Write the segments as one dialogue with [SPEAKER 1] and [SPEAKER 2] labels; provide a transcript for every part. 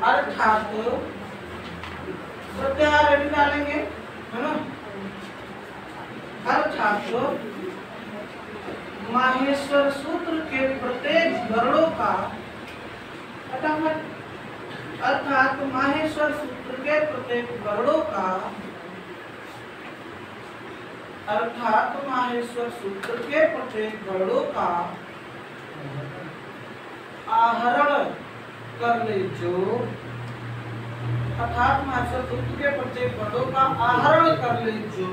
[SPEAKER 1] अर्थात प्रत्याहार भी डालेंगे, है ना। अर्थात माहेश्वर सूत्र के प्रत्येक वर्णों का, अर्थात माहेश्वर सूत्र के प्रत्येक वर्णों का, अर्थात माहेश्वर सूत्र के प्रत्येक वर्णों का आहरण कर ले जो, अर्थात माहेश्वर सूत्र के प्रत्येक वर्णों का आहरण कर ले जो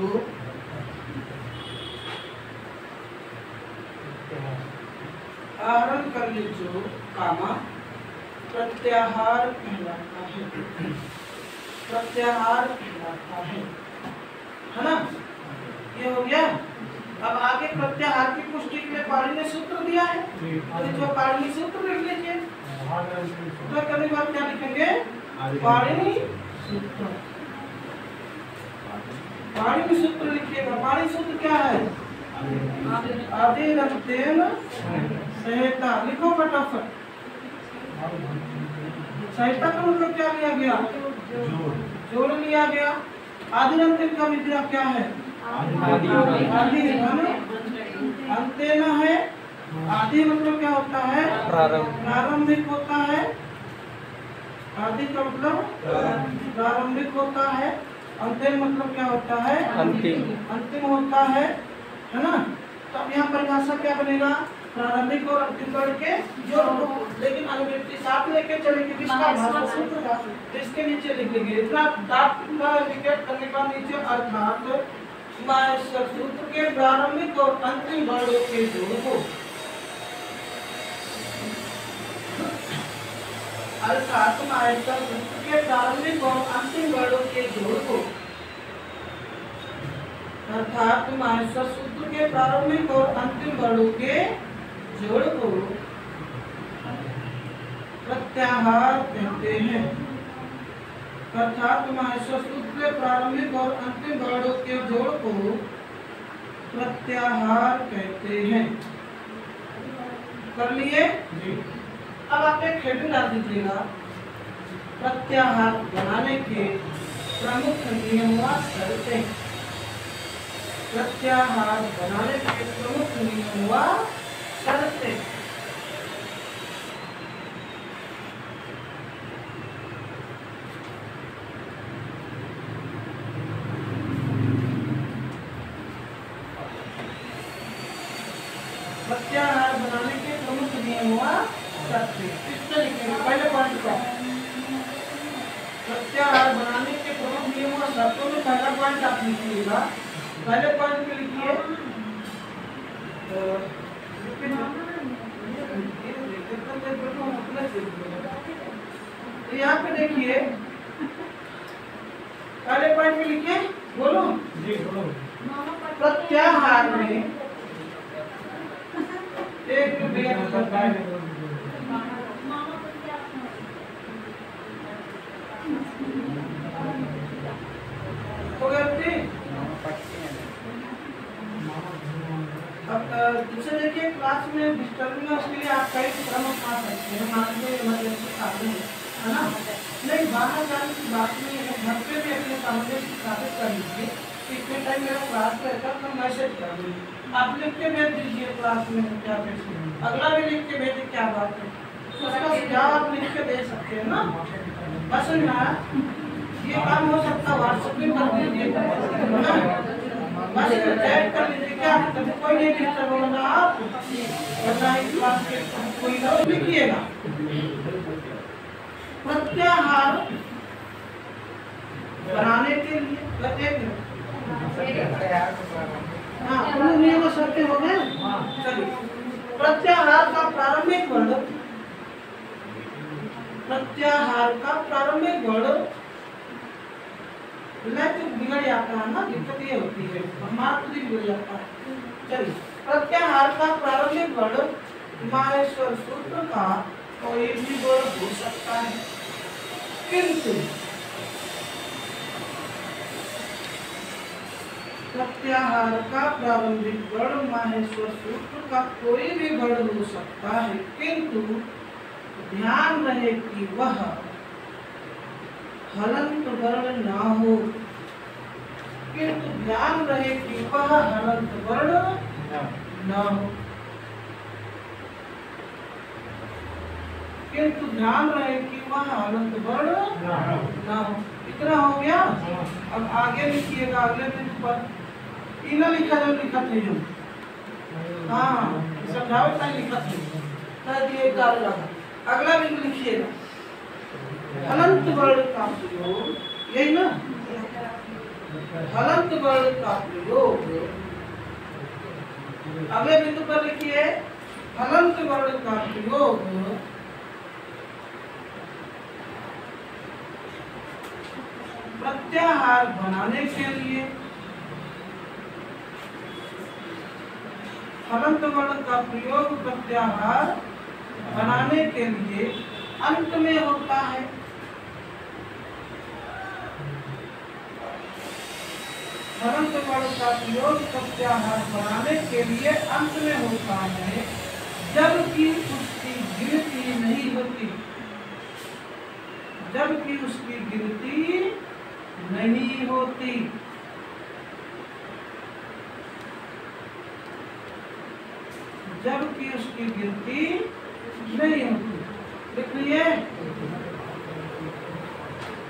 [SPEAKER 1] आहरण कर ले जो कामा प्रत्याहार कहलाता है, प्रत्याहार कहलाता है ना। ये हो गया। अब आगे प्रत्याहार की पुष्टि के लिए पाणिनि ने सूत्र दिया है, तो जो पाणिनि सूत्र लिख लीजिए। तो करने के बाद क्या लिखेंगे? पाणिनि सूत्र। पाणिनि सूत्र लिखिएगा। पाणिनि सूत्र क्या है? आदिरंतेन संहिता। लिखो फटाफट। संहिता का मतलब क्या लिया गया? जोड़ लिया गया। आदिरंतेन का विग्रह क्या है? आदि अंतेन है। आदि मतलब क्या होता है? प्रारंभिक होता है। आदि का मतलब प्रारंभिक होता है। अंतेन मतलब क्या होता है? अंतिम होता है ना। तो अब यहाँ परिभाषा क्या बनेगा? प्रारंभिक और अंतिम वर्ण के जोड़ को, लेकिन अनुवृत्ति साथ लेके चलेंगे। किसका? सूत्र का। इसके नीचे लिख देंगे इतना डॉट का इंडिकेट करने का नीचे, अर्थात माहेश्वर सूत्र के प्रारंभिक और अंतिम वर्णों के जोड़ को, अर्थात माहेश्वर सूत्र के प्रारंभिक और अंतिम वर्णों के जोड़ को, अर्थात माहेश्वर सूत्र के प्रारंभिक और अंतिम वर्णों के जोड़ को प्रत्याहार कहते हैं। अर्थात माहेश्वर सूत्र के प्रारंभिक और अंतिम वर्णों के जोड़ को प्रत्याहार कहते हैं। कर लिए? अब आप एक हेडिंग डाल दीजिएगा, प्रत्याहार बनाने के प्रमुख नियम व शर्तें। प्रत्याहार बनाने के प्रमुख नियम व शर्तें। प्रत्याहार बनाने के प्रमुख नियम व शर्तें। किससे लिखेंगे? पहले पॉइंट को। प्रत्याहार बनाने के प्रमुख नियम व शर्तों में पहला पॉइंट आप लिखिएगा। पहले पॉइंट में लिखिए यहाँ पे देखिए, पहले पॉइंट में लिखिए। बोलो जी, बोलो। प्रत्याहार में एक दूसरे देखिए, क्लास में डिस्टर्बिंग है, उसके लिए आप कई क्रम पा सकते हैं। मान लो इमरजेंसी काफी है ना, नहीं बाहर जाने की बात नहीं है। घर पे भी अपने सामंजस्य स्थापित कर लीजिए। इतने टाइम मेरा क्लास रहेगा तो मैसेज कर दीजिए। आप लिख के भेज दीजिए क्लास में क्या भेजिए, अगला भी लिख के भेजिए, क्या बात है। उसका सुझाव आप लिख के दे सकते हैं ना। बस ना ये काम हो सकता है, व्हाट्सएप में कर दीजिए, बस चैट कर लीजिए। क्या कोई नहीं डिस्टर्ब होगा। आप क्लास के कोई ना लिखिएगा। प्रत्याहार बनाने के लिए नियम शर्तें हो गए। चलिए, प्रत्याहार का प्रारंभिक वर्ण, प्रत्याहार का प्रारंभिक वर्ण बिगड़ जाता है ना, दिक्कत ये होती है, हमारा खुद ही बिगड़ जाता है। चलिए, प्रत्याहार का प्रारंभिक वर्ण माहेश्वर सूत्र का कोई भी वर्ण हो सकता है, किंतु प्रत्याहार का प्रारंभिक वर्ण माहेश्वर सूत्र का कोई भी वर्ण हो सकता है, किंतु ध्यान रहे कि वह हलंत वर्ण ना हो, किंतु ध्यान रहे कि वह हलंत वर्ण ना हो, किंतु ध्यान रहे कि वह हलंत वर्ण ना हो। इतना हो गया। अब आगे लिखिएगा अगले बिंदु पर। इना लिखा जो लिखा थे जो, हाँ समझाओ इतना लिखा थे दिए डाल लगा। अगला बिंदु लिखिएगा हलंत वर्ण का प्रयोग, यही ना, हलंत वर्ण का प्रयोग। अगले बिंदु पर लिखिए हलंत वर्ण का प्रयोग प्रत्याहार बनाने के लिए, हलंत वर्ण का प्रयोग प्रत्याहार बनाने के लिए अंत में होता है। हलंत वर्ण का प्रयोग प्रत्याहार बनाने के लिए अंत में होता है, जबकि उसकी गिनती नहीं होती, जबकि उसकी गिनती नहीं होती। जबकि उसकी गिनती नहीं होती। लिख लिए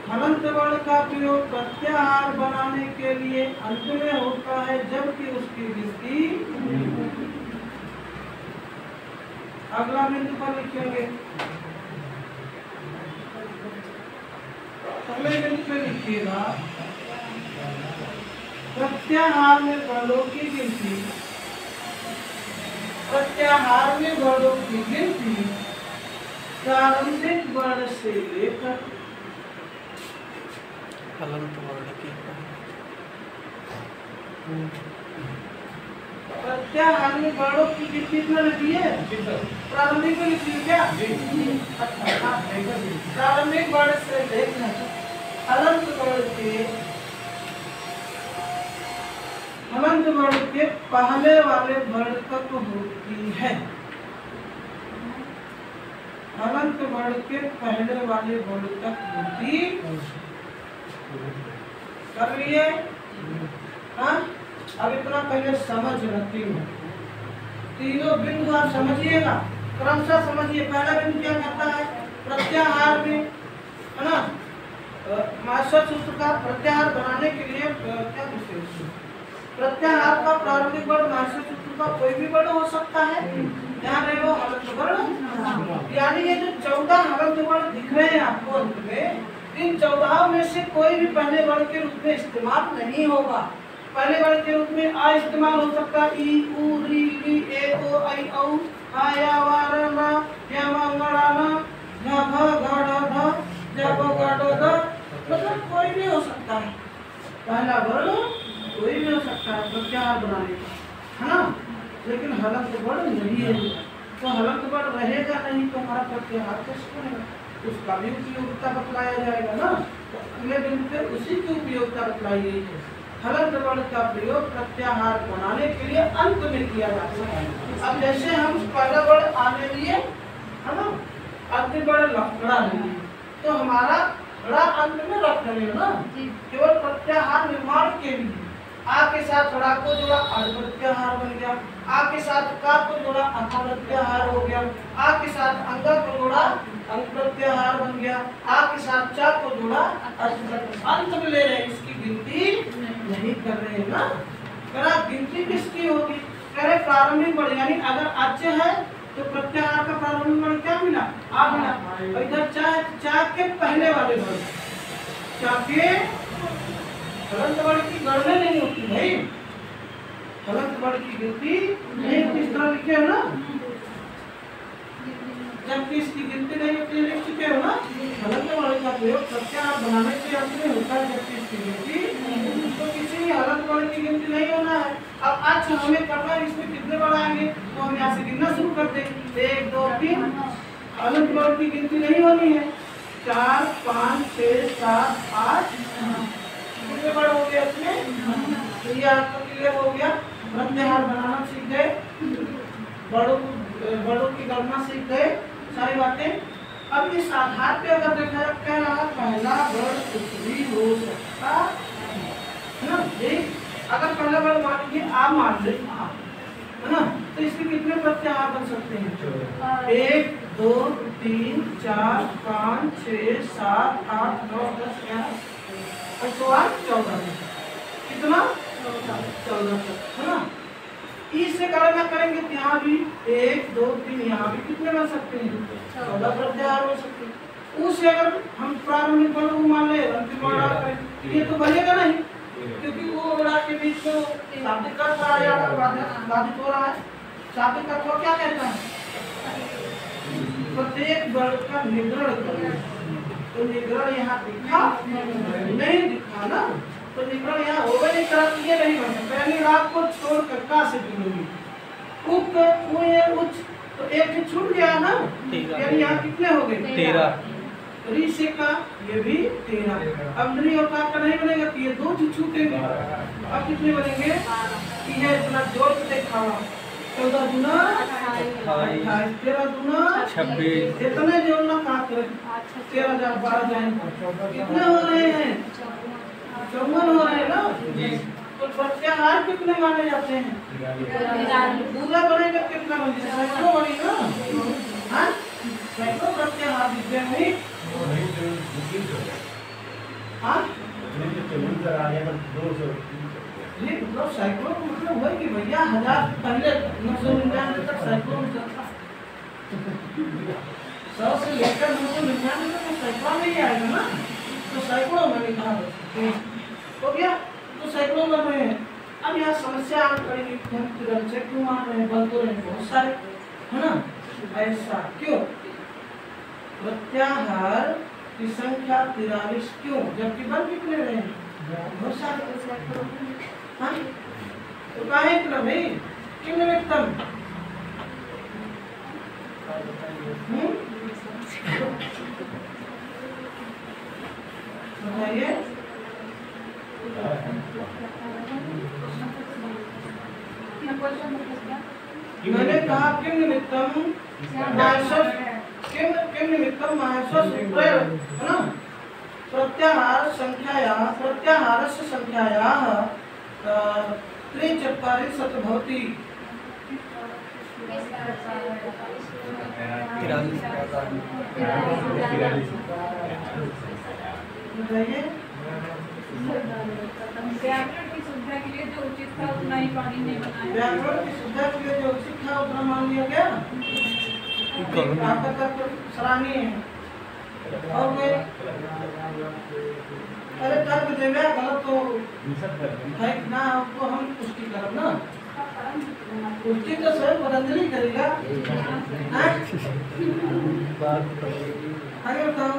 [SPEAKER 1] हलंत वर्ण का प्रयोग प्रत्याहार बनाने के लिए अंत में होता है, जबकि उसकी गिनती। अगला बिंदु पर लिखेंगे, अगले बिंदु पे लिखिएगा प्रत्याहार में वर्णों की गिनती, प्रत्याहार में वर्णों की गिनती प्रारंभिक वर्ण से लेकर
[SPEAKER 2] हलंत वर्ण की,
[SPEAKER 1] प्रत्याहार में वर्णों की गिनती कितना लिखी है? प्रारंभिक में लिखी है क्या? अच्छा, प्रारंभिक वर्ण से लेकर हलंत वर्ण के, हलंत वर्ण के पहले वाले वर्ण तक होती है। हलंत वर्ण के पहले वाले वर्ण तक होती कर लिए। हाँ, अब इतना पहले समझ रखती हूँ, तीनों बिंदु आप समझिएगा, क्रमशः समझिए। पहला बिंदु क्या कहता है? प्रत्याहार में, है ना, मास्टर सूत्र का प्रत्याहार बनाने के लिए क्या विशेष, प्रत्याहार का प्रारंभिक वर्ण मास्टर सूत्र का कोई भी वर्ण हो सकता है। ध्यान रहे वो हलंत वर्ण, यानी ये जो 14 हलंत वर्ण दिख रहे हैं आपको अंत में, इन 14 में से कोई भी पहले वर्ण के रूप में इस्तेमाल नहीं होगा। पहले वर्ण के रूप में आ इस्तेमाल हो सकता है, ई, उ, री, ली, ए, ओ, आई, औ, आ, या, वा, र, ला, या, वा, ङ, ड़ा, ना, झ, भ, ग, ढ, ध, ज, ब, ग, ड, ध, मतलब कोई भी हो सकता है। पहला वर्ण कोई भी हो सकता है प्रत्याहार बनाने का, है ना, लेकिन हलंत वर्ण नहीं है। तो हलंत वर्ण रहेगा नहीं तो हमारा प्रत्याहार कैसे बनेगा? उसका भी उपयोगिता बतलाया जाएगा ना। तो अगले बिंदु पे उसी की उपयोगिता बतलाई गई है। हलंत वर्ण का प्रयोग प्रत्याहार बनाने के लिए अंत में किया जाता है। अब जैसे हम पहला वर्ण आने लिए, है ना, अंतिम वर्ण लड़ा लेंगे, तो हमारा ड़ा अंत में रख देंगे ना, केवल प्रत्याहार निर्माण के लिए। आ के साथ ड़ा को जोड़ा, अर्ध प्रत्याहार बन गया। आ के साथ का को जोड़ा, अथा प्रत्याहार हो गया। आ के साथ अंगा को जोड़ा, अंग प्रत्याहार बन गया। आ के साथ चा को जोड़ा, अंत में ले रहे हैं, इसकी गिनती नहीं कर रहे हैं ना। करा गिनती किसकी होगी? करे प्रारंभिक वर्ण, यानी अगर अच्छे है तो प्रत्याहार का प्रारंभिक वर्ण क्या मिला? आ मिला। और इधर चा के पहले वाले वर्ण, चा के हलंत वर्ण की गणना नहीं होती भाई, हलंत वर्ण की गिनती नहीं होती। इस तरह लिखे हो ना, जबकि इसकी गिनती नहीं होती, लिख चुके हो ना। हलंत वर्ण का प्रयोग प्रत्याहार बनाने के अंत में होता है, जबकि इसकी गिनती, तो किसी हलंत वर्ण की गिनती नहीं होना है। अब आज हमें करना है, इसमें कितने वर्ण आएंगे, तो हम यहाँ से गिनना शुरू कर दें। 1 2 3, हलंत वर्ण की गिनती नहीं होनी है। 4 5 6 7 8 कितने वर्ण हो गए इसमें? तो ये आपका क्लियर हो गया। प्रत्याहार बनाना सीख गए, वर्णों की गणना सीख गए, सारी बातें अब इस आधार पे अगर देखा जाए, कह रहा पहला वर्ण कुछ भी हो सकता है ना। अगर पहला वर्ण मान लीजिए आप मान ले, है ना, तो इसके कितने प्रत्याहार बन सकते हैं? 1 2 3 4 5 6 7 8 9 10 11 और 14 कितना 14 है ना। इससे गणना करेंगे तो यहाँ भी 1 2 3 यहाँ भी कितने बन सकते हैं? 14 प्रत्याहार हो सकते हैं। उससे अगर हम प्रारंभिक वर्ण को मान ले, अंतिम वर्ण करें, ये तो बनेगा नहीं, क्योंकि वो वर्ण के बीच में शाब्दिक अर्थ आ जाएगा, बाधित हो रहा है। शाब्दिक अर्थ क्या कहता है? प्रत्येक वर्ण का निग्रह करो, तो निग्रह यहाँ दिखा नहीं दिखा ना, तो निग्रह यहाँ होगा नहीं, तरफ ये नहीं बन सकता। यानी रात को छोड़कर का से जुड़ेगी, उच्च तो एक छूट गया ना, यानी यहाँ कितने हो गए? 13। री से का ये भी 13। अब री और का नहीं बनेगा तो ये 2 छूटेंगे। अब कितने बनेंगे? ये इतना जोड़ के देखा 14 दूना 28, 13 दूना 26। इतने जोड़ना कहाँ करें? 13 जा 12 जाएंगे, कितने हो रहे हैं? 54 हो रहे हैं ना। तो प्रत्याहार कितने माने जाते हैं? पूरा बनेगा कितना बनेगा? सैकड़ों बनेगा। हाँ, सैकड़ों प्रत्याहार दिखते हैं। हाँ, ये मतलब सैकड़ों मतलब हुआ कि भैया 1000 पहले 999 तक सैकड़ों में चलता, 100 से लेकर 999 तक सैकड़ों में ही आएगा ना, तो सैकड़ों में लिखा हो गया, तो सैकड़ों में रहे हैं। अब यहाँ समस्या आप करेंगे क्यों मान रहे हैं? बल तो रहे बहुत सारे, है ना। ऐसा क्यों? प्रत्याहार की संख्या 43 क्यों, जबकि बल कितने रहे हैं? बहुत सारे। हाँ, तो काहे इतना भाई? किन निमित्तम? बताइए। मैंने कहा किन निमित्तम किन निमित्तम है ना। प्रत्याहार प्रत्याहारस्य संख्यायाः 43 भवति। बताइए।
[SPEAKER 2] व्याकरण की सुविधा के लिए जो उचित था उतना ही पानी नहीं बनाया।
[SPEAKER 1] व्याकरण की सुविधा के लिए जो उचित था उतना मान लिया गया। आपका तर्क सराहनीय है। और वे अरे तर्क देवे गलत तो है ना, आपको हम पुष्टि करब ना, पुष्टि तो स्वयं पतंजलि करेगा। आगे बताओ।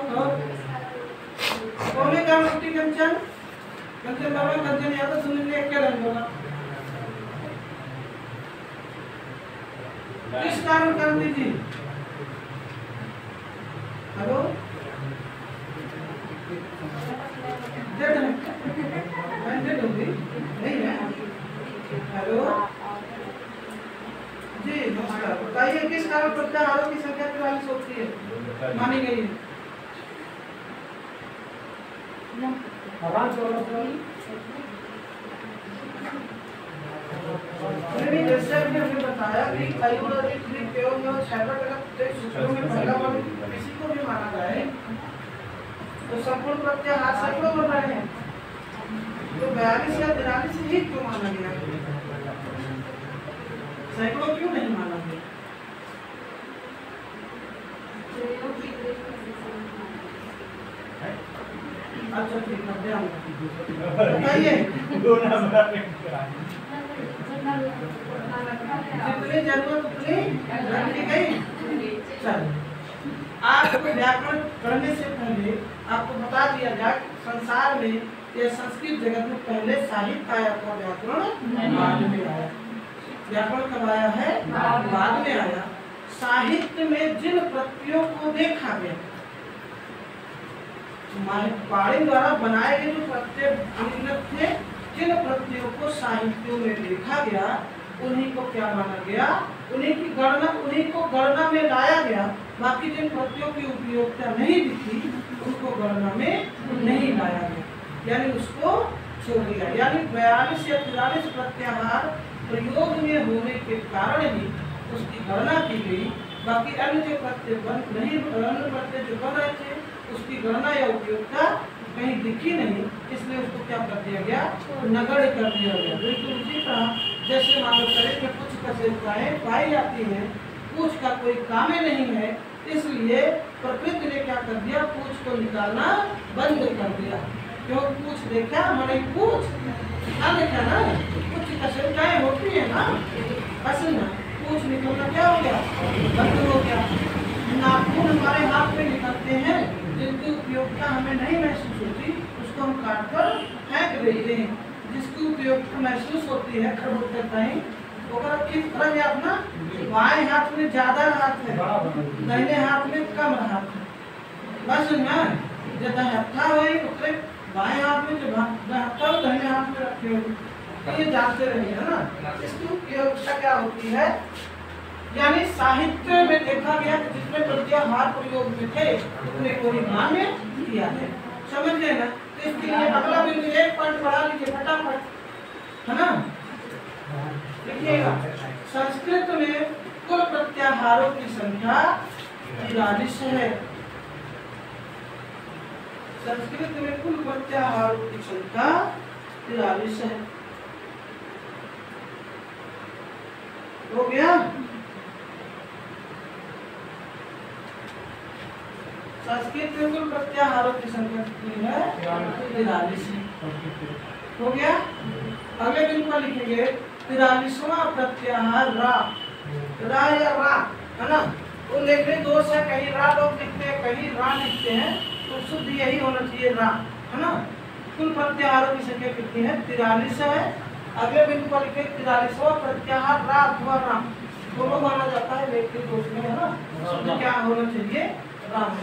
[SPEAKER 1] कौन का पुष्टि कंचन बाबा कंचन यादव सुन लिया क्या रंग बोला? किस कारण कर दीजिए? हेलो, डेट होगी नहीं है? हेलो जी नमस्कार, बताइए किस कारण प्रत्याहारों की संख्या 43 होती है मानी गई है? जैसे हमने बताया कि सूत्रों में पहला वर्ग किसी को भी माना जाए तो संपूर्ण प्रत्याहार सैकड़ों बन रहे हैं, तो 42 या 43 ही क्यों माना गया? सैकड़ों क्यों नहीं माना गया? अच्छा ठीक है, ध्यान बताइए। जितनी जरूरत उतनी रखी गई। चलो, आपको व्याकरण पढ़ने से पहले आपको बता दिया जाए संसार में या संस्कृत जगत में पहले साहित्य आया था, व्याकरण बाद में आया। व्याकरण कब आया है? बाद में आया। साहित्य में जिन प्रत्ययों को देखा गया, पाणिनि द्वारा बनाए गए जो प्रत्यय थे, जिन प्रत्ययों को साहित्यों में देखा गया उन्हीं को क्या माना गया? उन्हीं को गणना में लाया गया बाकी जिन प्रत्ययों की उपयोगिता नहीं दिखी उनको गणना में नहीं लाया गया, यानी उसको छोड़ दिया। यानी 42 या 43 प्रत्याहार प्रयोग में होने के कारण ही उसकी गणना की गई। बाकी अन्य जो प्रत्यय नहीं, अन्य प्रत्यय जो बन रहे थे उसकी गणना या उपयोगिता कहीं दिखी नहीं, इसलिए उसको क्या कर दिया गया, नगण्य कर दिया गया। बिल्कुल उसी तरह जैसे मानव शरीर में कुछ कशेरुकाएं पाई जाती हैं, पूछ का कोई काम ही नहीं है, इसलिए प्रकृति ने क्या कर दिया, पूछ को निकालना बंद कर दिया। क्यों, पूछ देखा मैंने पूछ ना देखा ना, कुछ कशेरुकाएं होती है ना, असल में पूछ निकलना क्या हो गया, बंद हो गया। नाखून हमारे हाथ में निकलते हैं, जिनकी उपयोगिता हमें नहीं महसूस होती उसको हम काट कर फेंक देते हैं, जिसकी उपयोगिता महसूस होती है खरबूजे टाइम वो अपना बाएं हाथ में ज्यादा हाथ है, दाहिने हाथ में कम हाथ है। बस ना जब हत्था हुई तो बाएं हाथ में जो हत्था दाहिने हाथ में रखे हो, ये जानते रहिए है ना। इसकी उपयोगिता क्या होती है, यानी साहित्य में देखा गया कि जितने प्रत्याहार प्रयोग में थे उतने कोई मान्य किया है, समझ गए ना। तो इसके लिए अगला बिंदु एक पॉइंट बढ़ा लीजिए फटाफट, है ना। देखिएगा संस्कृत में कुल प्रत्याहारों की संख्या 43 है। संस्कृत में कुल प्रत्याहारों की संख्या 43 है। हो गया, संस्कृत में कुल प्रत्याहारों की संख्या कितनी है, 43 हो गया। अगले बिंदु पर लिखेंगे 43वां प्रत्याहार रा, रा या रा, है ना। वो लेखनी दोष है, कहीं रा लोग लिखते हैं कहीं रा लिखते हैं, तो शुद्ध यही होना चाहिए रा, है ना। कुल प्रत्याहारों की संख्या कितनी है, 43 है। अगले बिंदु पर लिखे 43वां प्रत्याहार रा अथवा रा, दोनों माना जाता है लेखनी दोष में, है ना। शुद्ध क्या होना चाहिए, राम,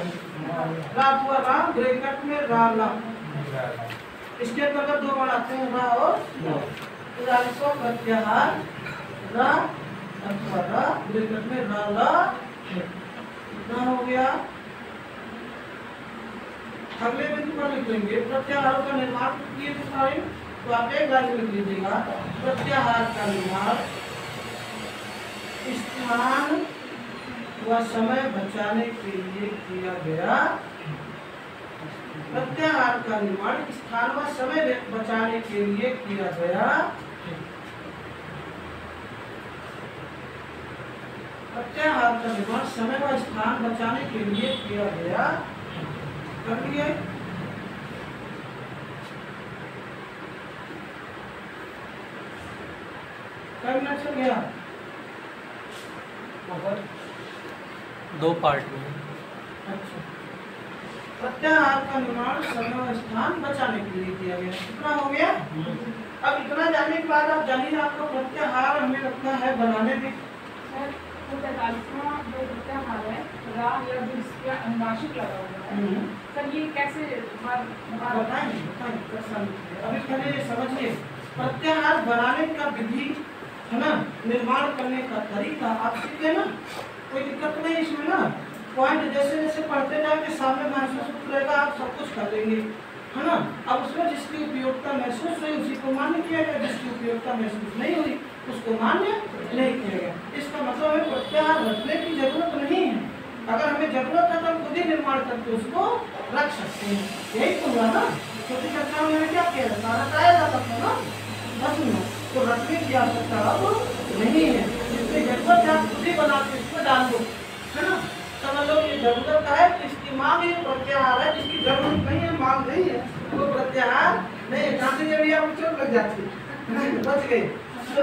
[SPEAKER 1] रात हुआ राम, ब्रैकेट में रा ला, इसके अंतर्गत दो बनाते हैं रा और 43वां प्रत्याहार रा अथवा रा, ब्रैकेट में रा ला, इतना हो गया। अगले बिंदु पर लिख लेंगे प्रत्याहारों का निर्माण किए थे सारे, तो आप एक लाइन में लिख लीजिएगा, प्रत्याहार का निर्माण स्थान व समय बचाने के लिए किया गया। प्रत्याहार का निर्माण स्थान व समय बचाने के लिए किया गया। प्रत्याहार का निर्माण समय व स्थान बचाने के लिए किया गया। कर लिए, कब मिनट चल गया,
[SPEAKER 3] दो पार्ट में।
[SPEAKER 1] अच्छा, प्रत्याहार का निर्माण समय और स्थान बचाने के लिए किया गया, कितना हो गया। अब इतना जानने के बाद आप जानिए आपका प्रत्याहार हमें लगता है बनाने में
[SPEAKER 2] तो 45वां जो प्रत्याहार है रा या दूसरा अनुनासिक लगा हुआ है, सर ये कैसे
[SPEAKER 1] बताएंगे, अभी पहले समझिए प्रत्याहार बनाने का विधि, है ना, निर्माण करने का तरीका आप सीखे ना, कोई दिक्कत नहीं इसमें ना। पॉइंट जैसे जैसे पढ़ते जाएंगे सामने महसूस रहेगा, आप सब कुछ कर लेंगे, है ना। अब उसमें जिसकी उपयोगिता महसूस हुई उसी को मान्य किया गया, जिसकी उपयोगिता महसूस नहीं हुई उसको मान्य नहीं किया गया। इसका मतलब हमें प्रत्याहार रखने की जरूरत नहीं है, अगर हमें जरूरत है तो हम खुद ही निर्माण करके उसको रख सकते हैं। यही तो हुआ ना, छोटी कक्षा में क्या किया जाता है, रटाया जाता था ना, बस ना, तो रखने की आवश्यकता अब नहीं है। जिसकी जरूरत है आप खुद ही बना के इसको डाल दो, है ना। समझ लो ये जरूरत है तो इसकी मांग ये प्रत्याहार है, जिसकी जरूरत नहीं है मांग नहीं है वो प्रत्याहार नहीं है। जहाँ से जब आपको चोट लग जाती है बच गई तो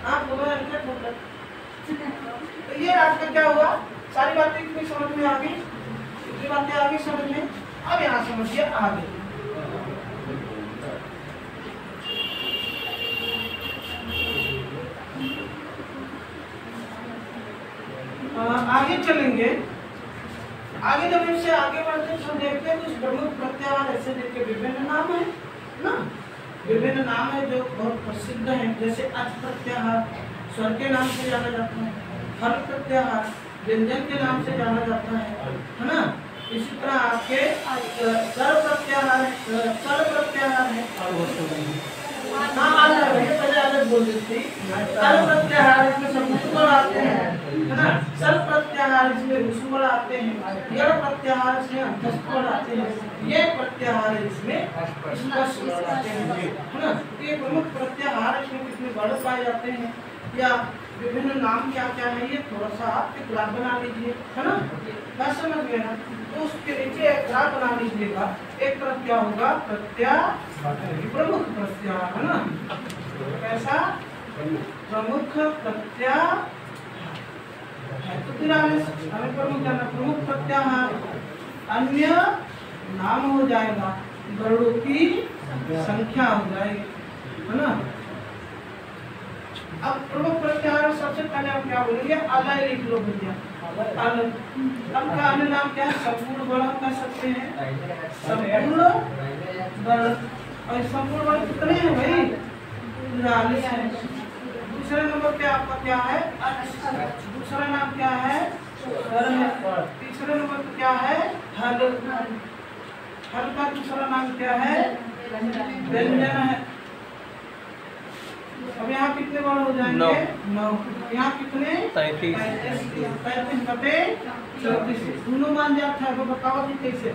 [SPEAKER 1] आप बोलो तो ये आपका क्या हुआ, सारी बातें इतनी समझ में आ गई, इतनी बातें आ गई समझ में। अब यहाँ समझिए आगे, आगे चलेंगे। आगे जब इससे आगे बढ़ते तो देखते हैं कुछ प्रमुख प्रत्याहार ऐसे जिनके विभिन्न नाम है ना, विभिन्न नाम है जो बहुत प्रसिद्ध हैं। जैसे अच प्रत्याहार स्वर के नाम से जाना जाता है, हल प्रत्याहार व्यंजन के नाम से जाना जाता है ना। इसी तरह आपके स्वर प्रत्याहार है। हाँ आ जाएगा, पहले अलग बोल देती। स्वर प्रत्याहार इसमें समुद्र आते हैं, है ना। स्वर प्रत्याहार इसमें रुसुमल आते हैं, यड़ प्रत्याहार इसमें अंतस्वर आते हैं, ये प्रत्याहार इसमें स्पर्श आते हैं, है ना। ये प्रमुख प्रत्याहार इसमें कितने बड़े पाए जाते हैं या विभिन्न नाम क्या क्या है, ये थोड़ा सा आप एक ग्राफ बना लीजिए, है ना। बात समझ गए ना। तो उसके नीचे एक ग्राफ बना लीजिएगा। एक तरफ क्या होगा, प्रमुख प्रत्याहार, है ना। कैसा प्रमुख प्रत्याहार, तो फिर हमें प्रमुख जाना, प्रमुख प्रत्याहार अन्य नाम हो जाएगा, वर्णों की संख्या हो जाएगी, है ना। अब प्रमुख प्रत्याहार सबसे पहले हम क्या बोलेंगे, अलय लिख लो भैया, अलय। अब का अन्य नाम क्या है, संपूर्ण वर्ण कह सकते हैं, संपूर्ण वर्ण। और संपूर्ण वर्ण कितने हैं भाई, 49 है। दूसरे नंबर पे आपका क्या है, दूसरा नाम क्या है, स्वर है। तीसरे नंबर पे क्या है, हल। हल का दूसरा नाम क्या है, व्यंजन है। अब यहाँ कितने वर्ण हो जाएंगे, 9। यहाँ कितने, 33 बटे 34। दोनों मान जाता है, वो बताओ कि कैसे।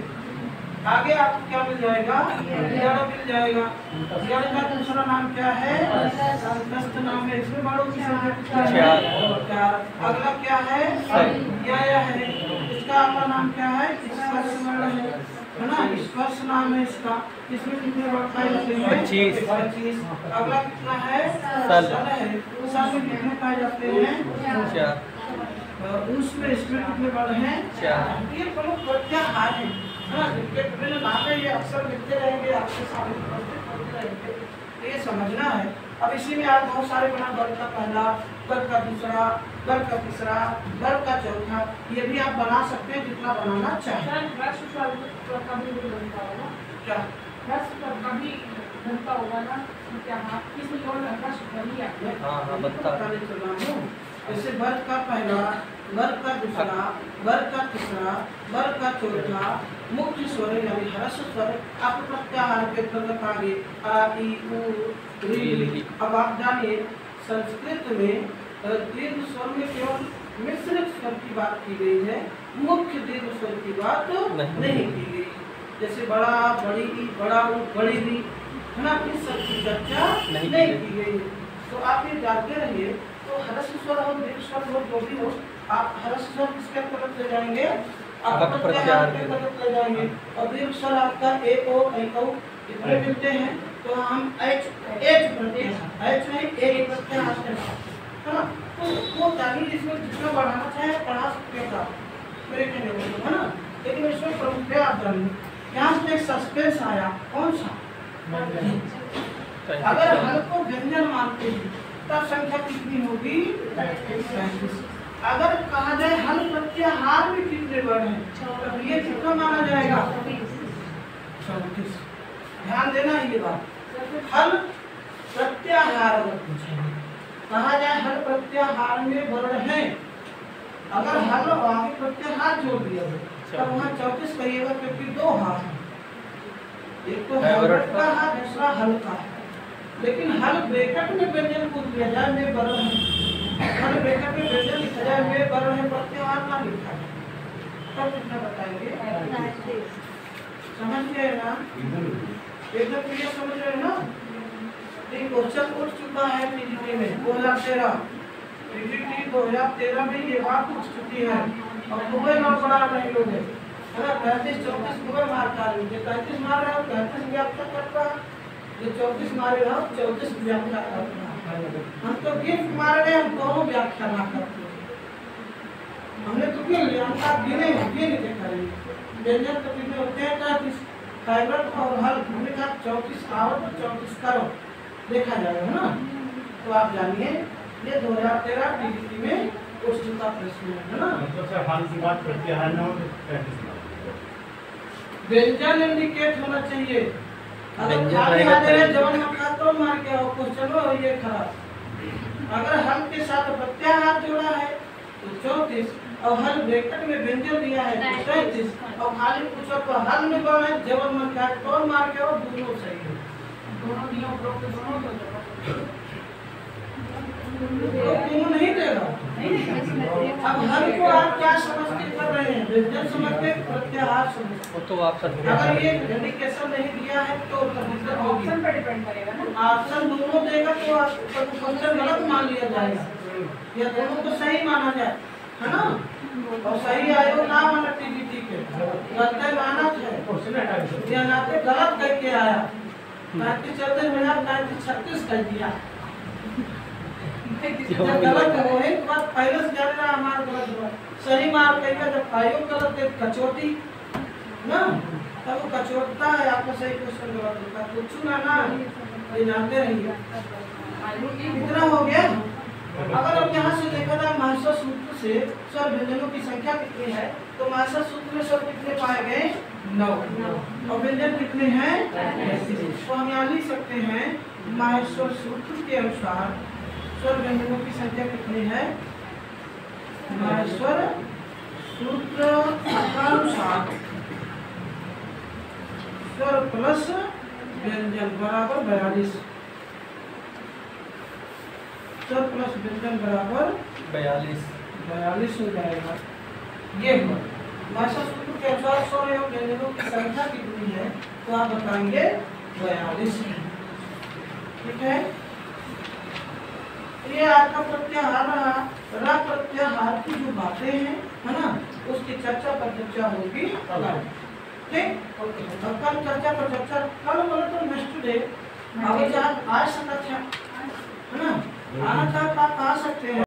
[SPEAKER 1] आगे आपको क्या मिल जाएगा, जड़ मिल जाएगा। जड़ का दूसरा नाम क्या है, अंतस्थ नाम है। इसमें वर्णों की संख्या 4। अगला क्या है, या है। इसका आपका नाम क्या है, स्पर्श वर्ण है ना, स्पर्श नाम है इसका। इसमें कितने वर्ण पाए जाते हैं, 25। अगला कितना है, सल है। सल में कितने पाए जाते हैं, 4। उसमें इसमें कितने वर्ण हैं, 4। ये प्रमुख प्रत्याहार है ना। इनके विभिन्न नाम है, ये अक्सर लिखते रहेंगे आपके सामने, पढ़ते रहेंगे, ये समझना है। अब इसी में आप बहुत सारे बना, वर्ग का पहला, वर्ग का दूसरा, वर्ग का तीसरा, वर्ग का चौथा, ये भी आप बना सकते हैं जितना बनाना चाहें। क्या
[SPEAKER 2] बनता होगा ना, क्या किसी और
[SPEAKER 1] जैसे वर्ग का पहला, वर्ग का दूसरा, वर्ग का तीसरा, वर्ग का चौथा, मुख्य स्वर यानी ह्रस्व स्वर आप प्रत्याहार के अंतर्गत आगे आ, ई, उ, री। अब आप जानिए संस्कृत में दीर्घ स्वर में केवल मिश्रित स्वर की बात की गई है, मुख्य दीर्घ स्वर की बात नहीं की गई। जैसे बड़ा, बड़ी, बड़ा, बड़ी री, है ना, इस सब की चर्चा नहीं की गई। तो आप ये जानते रहिए। तो ह्रस्व स्वर हो, दीर्घ स्वर हो, जो भी हो, आप ह्रस्व स्वर किसके अंतर्गत ले जाएंगे, आप प्रत्याहार के अंतर्गत ले जाएंगे। और दीर्घ स्वर आपका ए ओ ऐ औ इतने मिलते हैं, तो हम एच प्रत्याहार, एच नहीं ए प्रत्याहार है ना। तो वो जानिए, इसमें जितना बढ़ाना चाहे बढ़ा सकते हैं मेरे कहने को, है ना। लेकिन इसमें प्रमुख आप जानिए, यहाँ से एक सस्पेंस आया, कौन सा, अगर हल को व्यंजन मानते हैं तब संख्या कितनी होगी, 35। अगर कहा जाए हल प्रत्याहार में कितने वर्ण हैं, तब ये कितना माना जाएगा, 34। ध्यान देना ये बात। हल प्रत्याहार कहा जाए, हल प्रत्याहार में वर्ण है। अगर हल और आगे प्रत्याहार जोड़ दिया तब वहाँ 34 कहिएगा, क्योंकि 2 हाथ हैं, एक तो हैवर्ट का हाथ, दूसरा हल का है। लेकिन हल ब्रैकेट में व्यंजन को दिया जाए में वर्ण है, हल ब्रैकेट में व्यंजन लिखा जाए में वर्ण है, प्रत्याहार ना लिखा है, तब कितना बताएंगे, समझ गए ना, एकदम क्लियर समझ रहे ना। एक क्वेश्चन उठ चुका है पीजीटी में 2013, पीजीटी 2013 में ये बात उठ चुकी है। और खूबे मार पड़ा नहीं लोग है ना, 35-34 खूबे मार कर रहे, 35 मार रहे हो 35 व्याख्या करता, जो 34 मारे रहो 34 व्याख्या करता। हम तो गिफ्ट मार रहे, हम दोनों व्याख्या ना करते, हमने तो गिन लिया, हम आप गिने गिन के करेंगे। व्यंजन तो कितने होते हैं, 35। हैवर्ट और हल हमने कहा 34 आओ तो 34 करो, देखा जाएगा, है ना। तो आप जानिए ये 2013 पीजीटी में क्वेश्चन का प्रश्न है ना।
[SPEAKER 4] मतलब सर हाल की बात प्रत्याहार न हो तो 35
[SPEAKER 1] व्यंजन इंडिकेट होना चाहिए। अगर खाली हाथ है जवान मक्का तो मार के हो क्वेश्चन हो ये खराब। अगर हल के साथ प्रत्याहार जोड़ा है तो 34 और हल ब्रैकेट में व्यंजन दिया है तो 37 और खाली पूछो तो हल में कौन है जबर मन का कौन मार के और दोनों सही है
[SPEAKER 2] दोनों दिया उपरोक्त दोनों तो
[SPEAKER 1] तो क्यों नहीं देगा अब हल को आप क्या समझ के कर रहे हैं व्यंजन समझ के प्रत्याहार समझ
[SPEAKER 3] वो तो आप सब
[SPEAKER 1] अगर ये इंडिकेशन नहीं दिया है तो दिक्कत होगी
[SPEAKER 2] ऑप्शन पे डिपेंड करेगा ना।
[SPEAKER 1] ऑप्शन दोनों देगा तो आपको क्वेश्चन गलत मान लिया जाएगा या दोनों को सही माना जाए है ना और सही आयो ना माना टीजीटी के गलत मानक है या नाते गलत कह के आया 35 कर दिया जब गलत हो है तो बात पहले से जान रहा हमारा गलत हुआ सही मार कहेगा जब आयो गलत है कचौटी ना तब वो कचौटता है आपका सही क्वेश्चन गलत होता है पूछू ना ये जानते रहिए इतना हो गया। अगर अब यहाँ से देखा जाए मास्टर सूत्र से स्वर व्यंजनों की संख्या कितनी है तो मास्टर सूत्र में स्वर कितने पाए गए 9 और व्यंजन कितने हैं तो हम यहाँ लिख सकते हैं मास्टर सूत्र के अनुसार स्वर व्यंजनों की संख्या कितनी है मास्टर सूत्र के अनुसार स्वर प्लस व्यंजन बराबर 42 स्वर प्लस व्यंजन बराबर 42 हो जाएगा। ये भाषा सूत्र के अनुसार स्वर एवं व्यंजनों की संख्या कितनी है तो आप बताएंगे 42। ठीक है ये आपका प्रत्याहार रहा प्रत्याहार की जो बातें हैं है ना उसकी चर्चा पर चर्चा होगी कल। ठीक और कल चर्चा पर चर्चा कल बोले तो नेक्स्ट डे अगर आप आ सकते हैं है ना आना चाहता आप आ सकते हैं।